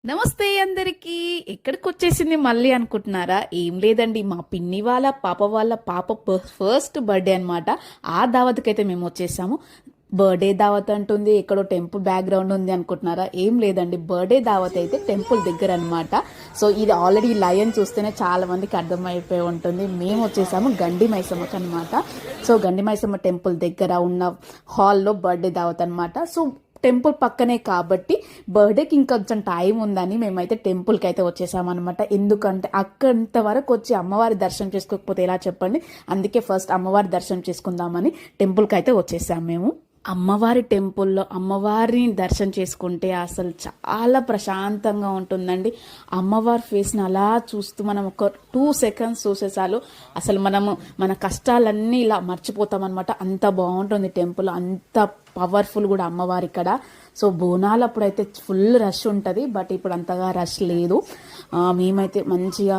నమస్తే అందరికీ. ఎక్కడికొచ్చేసింది మళ్ళీ అనుకుంటున్నారా? ఏం లేదండి, మా పిన్ని వాళ్ళ పాప ఫస్ట్ బర్త్డే అనమాట. ఆ దావత్కైతే మేము వచ్చేసాము. బర్త్డే దావత్ అంటుంది, ఎక్కడో టెంపుల్ బ్యాక్గ్రౌండ్ ఉంది అనుకుంటున్నారా? ఏం లేదండి, బర్త్డే దావత్ అయితే టెంపుల్ దగ్గర అనమాట. సో ఇది ఆల్రెడీ లయన్ చూస్తేనే చాలా మందికి అర్థమైపోయి ఉంటుంది. మేము వచ్చేసాము గండి మైసమ్మకి అనమాట. సో గండి మైసమ్మ టెంపుల్ దగ్గర ఉన్న హాల్లో బర్త్డే దావత్ అనమాట. సో టెంపుల్ పక్కనే కాబట్టి బర్త్డేకి ఇంకొంచెం టైం ఉందని మేమైతే టెంపుల్కి అయితే వచ్చేసామన్నమాట. ఎందుకంటే అక్కడంత వరకు వచ్చి అమ్మవారి దర్శనం చేసుకోకపోతే ఎలా చెప్పండి. అందుకే ఫస్ట్ అమ్మవారి దర్శనం చేసుకుందామని టెంపుల్కి అయితే వచ్చేసాము మేము. అమ్మవారి టెంపుల్లో అమ్మవారిని దర్శనం చేసుకుంటే అసలు చాలా ప్రశాంతంగా ఉంటుందండి. అమ్మవారి ఫేస్ని అలా చూస్తూ మనం ఒక 2 సెకండ్స్ చూసేసాలు అసలు మన కష్టాలన్నీ ఇలా మర్చిపోతాం అనమాట. అంత బాగుంటుంది టెంపుల్, అంత పవర్ఫుల్ కూడా అమ్మవారి ఇక్కడ. సో బోనాలు అప్పుడైతే ఫుల్ రష్ ఉంటుంది, బట్ ఇప్పుడు అంతగా రష్ లేదు. మేమైతే మంచిగా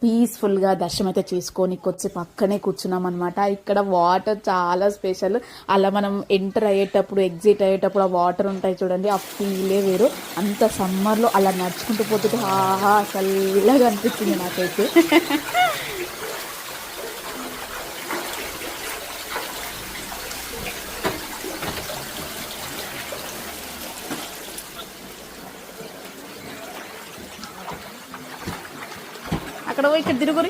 పీస్ఫుల్గా దర్శనం అయితే చేసుకొని కొద్ది పక్కనే కూర్చున్నాం అనమాట. ఇక్కడ వాటర్ చాలా స్పెషల్. అలా మనం ఎంటర్ అయ్యేటప్పుడు ఎగ్జిట్ అయ్యేటప్పుడు ఆ వాటర్ ఉంటాయి చూడండి, ఆ ఫీలే వేరు. అంత సమ్మర్లో అలా నడుచుకుంటూ పోతుంటే ఆహా చల్లగా అనిపించింది నాకైతే. అక్కడ పోయి ఇక్కడ తిరుగురి,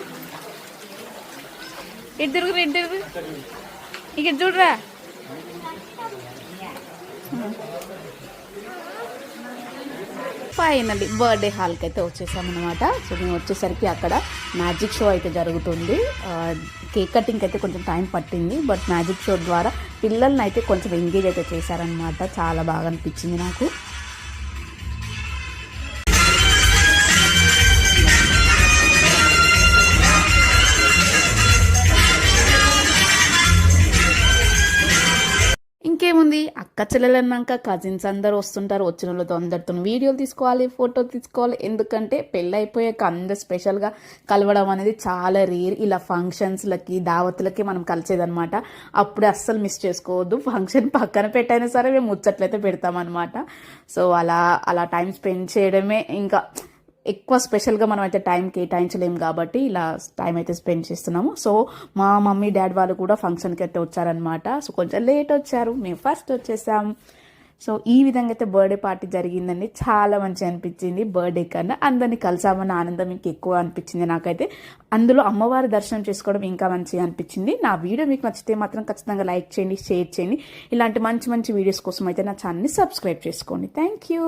ఇటు తిరుగురి, ఇటు తిరుగురి, ఇక్కడ చూడరా. ఫైనల్లీ బర్త్డే హాల్కి అయితే వచ్చేసామన్నమాట. సో మేము వచ్చేసరికి అక్కడ మ్యాజిక్ షో అయితే జరుగుతుంది. కేక్ కటింగ్కి అయితే కొంచెం టైం పట్టింది, బట్ మ్యాజిక్ షో ద్వారా పిల్లల్ని అయితే కొంచెం ఎంగేజ్ అయితే చేశారనమాట. చాలా బాగా అనిపించింది నాకు. ఇంకేముంది, అక్క చెల్లెలన్నాక కజిన్స్ అందరు వస్తుంటారు. వచ్చిన వాళ్ళతో అందరితో వీడియోలు తీసుకోవాలి, ఫోటో తీసుకోవాలి. ఎందుకంటే పెళ్ళి అయిపోయాక అందరు స్పెషల్గా కలవడం అనేది చాలా రేర్. ఇలా ఫంక్షన్స్లకి దావతులకి మనం కలిసేదనమాట. అప్పుడు అస్సలు మిస్ చేసుకోవద్దు. ఫంక్షన్ పక్కన పెట్టైనా సరే మేము ముచ్చట్లయితే పెడతామన్నమాట. సో అలా టైం స్పెండ్ చేయడమే ఇంకా ఎక్కువ స్పెషల్గా మనం అయితే టైం కేటాయించలేము కాబట్టి ఇలా టైం అయితే స్పెండ్ చేస్తున్నాము. సో మా మమ్మీ డాడీ వాళ్ళు కూడా ఫంక్షన్కి అయితే వచ్చారనమాట. సో కొంచెం లేట్ వచ్చారు, మేము ఫస్ట్ వచ్చేసాం. సో ఈ విధంగా అయితే బర్త్డే పార్టీ జరిగిందండి. చాలా మంచిగా అనిపించింది. బర్త్డే కన్నా అందరినీ కలిసామన్న ఆనందం ఇంకా ఎక్కువ అనిపించింది నాకైతే. అందులో అమ్మవారి దర్శనం చేసుకోవడం ఇంకా మంచిగా అనిపించింది. నా వీడియో మీకు నచ్చితే మాత్రం ఖచ్చితంగా లైక్ చేయండి, షేర్ చేయండి. ఇలాంటి మంచి మంచి వీడియోస్ కోసం అయితే నా ఛానల్ని సబ్స్క్రైబ్ చేసుకోండి. Thank you.